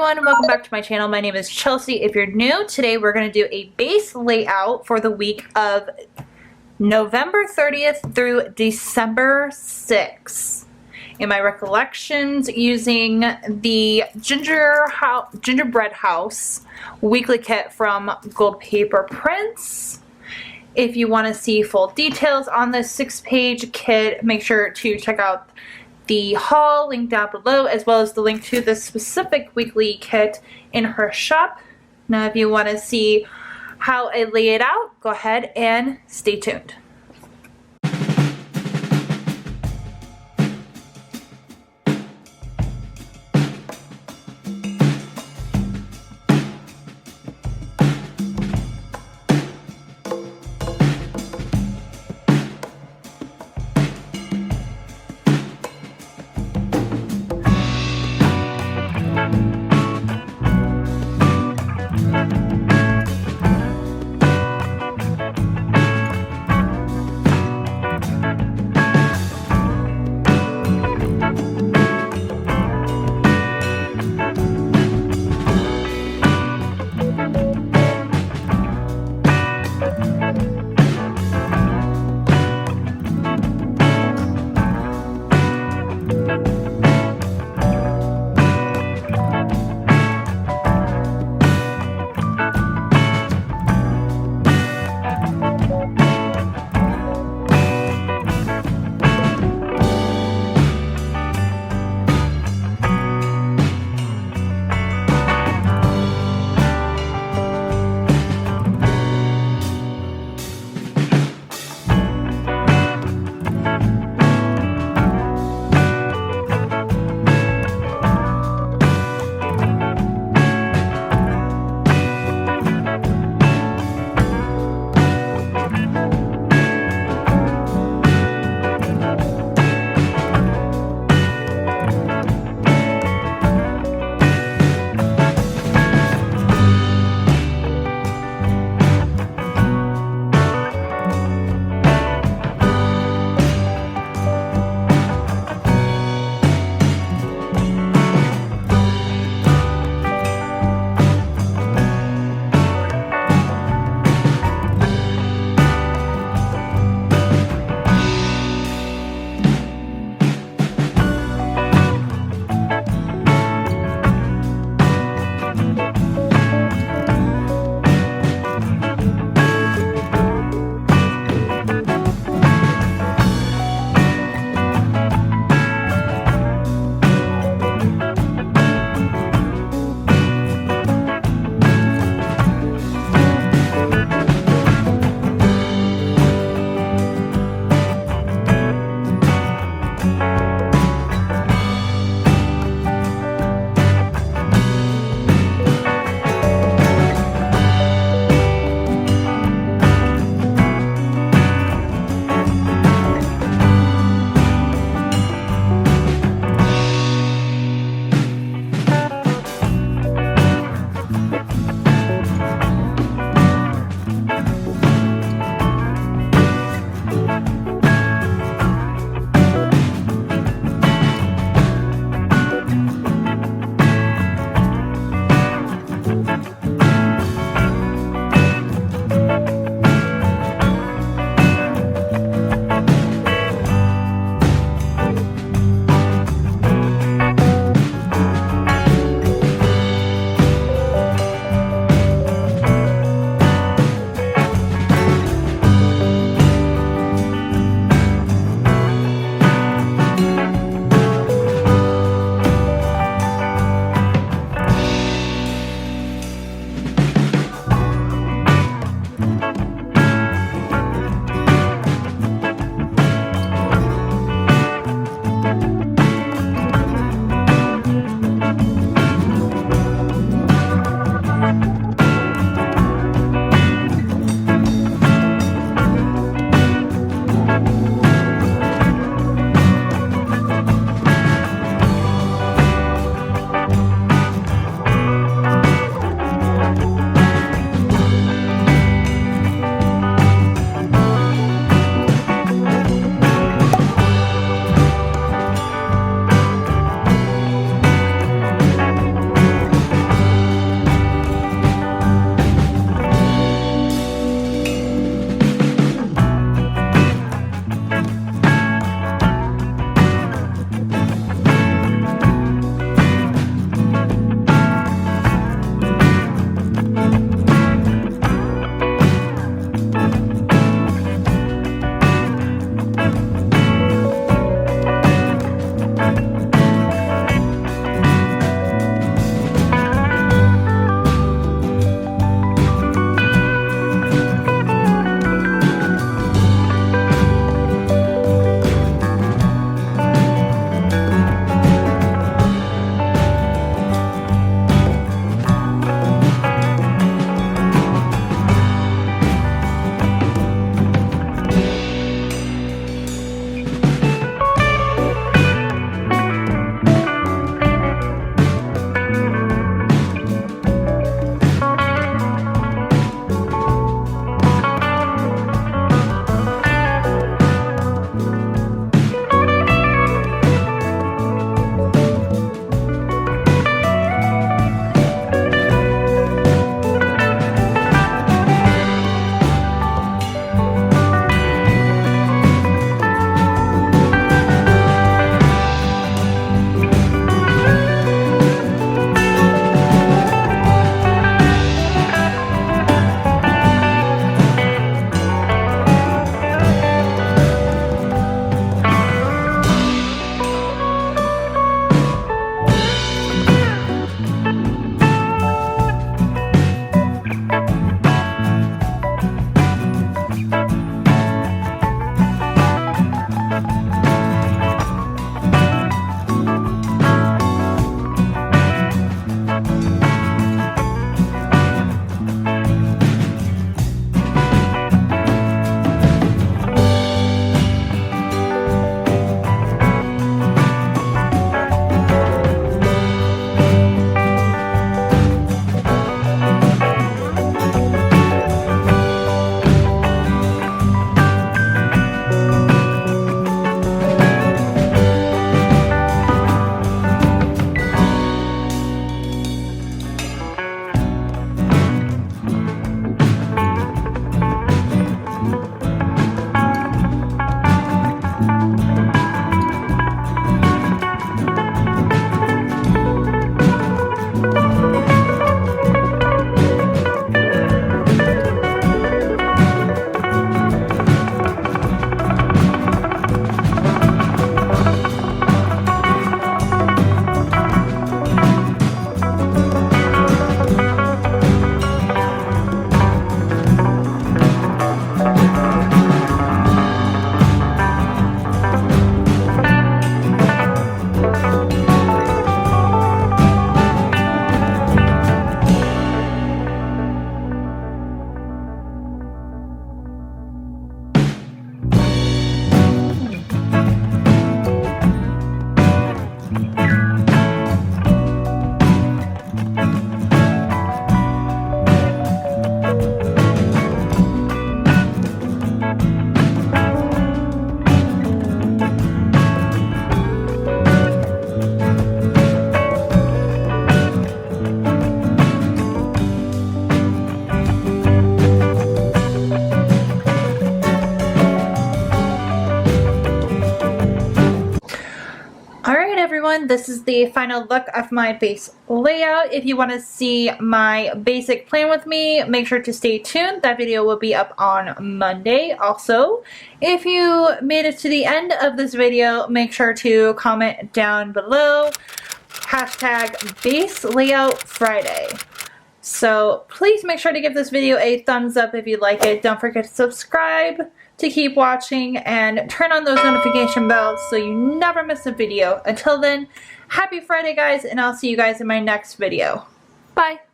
everyone, welcome back to my channel. My name is Chelsea. If you're new, today we're going to do a base layout for the week of November 30th through December 6th. In my recollections, using the Gingerbread House Weekly Kit from GoldPaperPrints. If you want to see full details on this 6-page kit, make sure to check out the haul link down below, as well as the link to the specific weekly kit in her shop. Now, if you want to see how I lay it out, go ahead and stay tuned. everyone, this is the final look of my base layout. If you want to see my basic plan with me, make sure to stay tuned. That video will be up on Monday. Also, if you made it to the end of this video, make sure to comment down below hashtag base layout Friday. So please make sure to give this video a thumbs up if you like it. Don't forget to subscribe to keep watching and turn on those notification bells so you never miss a video. Until then, happy Friday guys, and I'll see you guys in my next video. Bye!